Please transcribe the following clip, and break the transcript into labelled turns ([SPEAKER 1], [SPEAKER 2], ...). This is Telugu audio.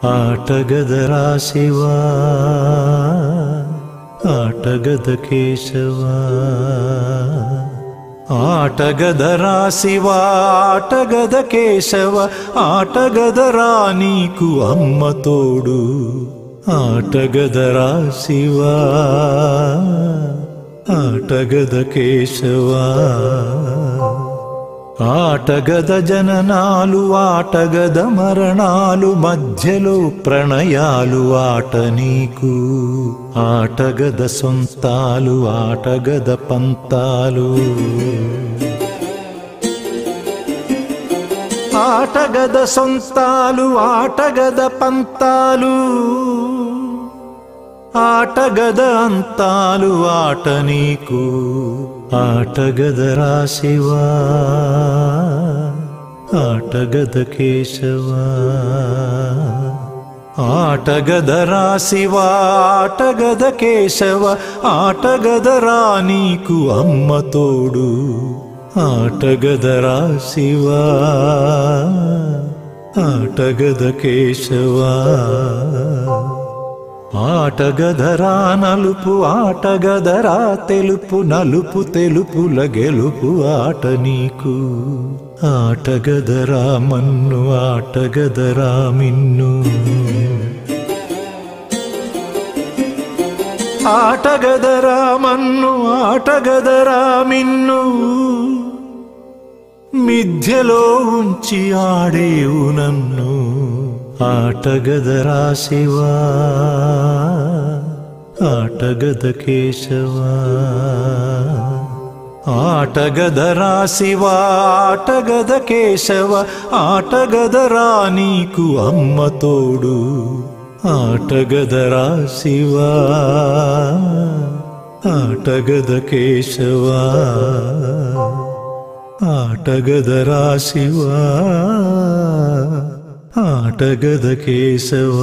[SPEAKER 1] ಆಟಗದರಾ ಶಿವ ಆಟಗದ ಕೇಶವ ಆಟಗದರಾ ಶಿವ ಆಟಗದ ಕೇಶವ ಆಟಗದರಾ ನೀಕು ಅಮ್ಮ ತೋಡು ಆಟಗದರಾ ಶಿವ ಆಟಗದ ಕೇಶವ ఆటగద జననాలు ఆటగద మరణాలు మధ్యలో ప్రణయాలు ఆట నీకు ఆటగద సొంతాలు ఆటగద పంతాలు ఆటగద సొంతాలు ఆటగద పంతాలు ఆటగద అంతాలు ఆట నీకు ఆటగదరా శివ ఆటగద కేశవ ఆటగదరా శివ ఆటగద కేశవ ఆటగదరా నీకు అమ్మ తోడు ఆటగదరా శివ ఆటగద కేశవ ఆటగదరా నలుపు ఆటగదరా తెలుపు నలుపు తెలుపుల గెలుపు ఆట నీకు ఆటగదరా మన్ను ఆటగదరా మిన్ను ఆటగదరా మన్ను ఆటగదరా మిన్ను మిథ్యలో ఉంచి ఆడేవు నన్ను ఆటగదరా శివ ఆటగద కేశవ ఆటగదరా శివ ఆటగద కేశవ ఆటగదరా నీకు అమ్మ తోడు ఆటగదరా శివ ఆటగద కేశవ ఆటగదరా శివ ఆటగద కేశవ